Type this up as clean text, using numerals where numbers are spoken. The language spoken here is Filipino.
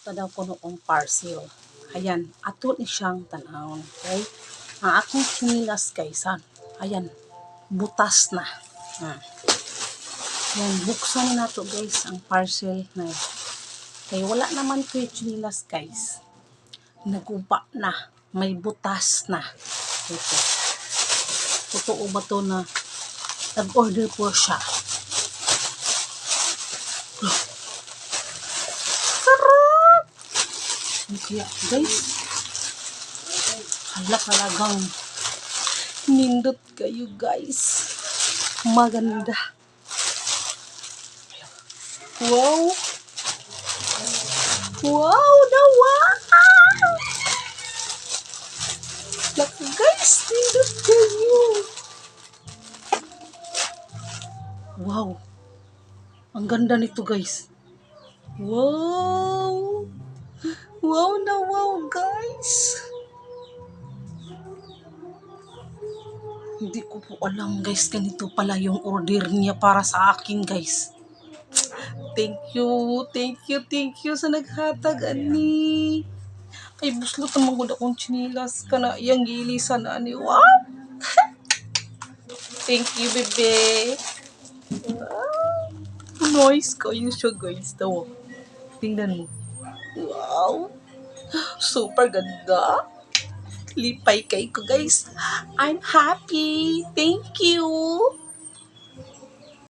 daw ko noong parcel. Ayan, ato ni siyang tanawon. Okay? Ang akong chinilas guys, ayan, butas na. Yan, buksan na to guys ang parcel na yun. Kaya wala naman ko yung chinilas guys. Naguba na. May butas na. Ito. Totoo ba to na nag-order po siya? Sarap! Kaya guys, talagang nindot kayo guys. Maganda. Wow! Wow! Nawa! Laka guys, nindot kayo. Wow! Ang ganda nito guys. Wow! Wow na wow guys! Hindi ko po alam guys, ganito pala yung order niya para sa akin guys. Thank you sa naghatag ani. Ay buslot naman gud akong chinilas kana iyang gilisan ani. Wow! Thank you bebe. Nice kayo siya guys daw. Tingnan mo. Wow! Super ganda. Lipay kay ko guys. I'm happy. Thank you.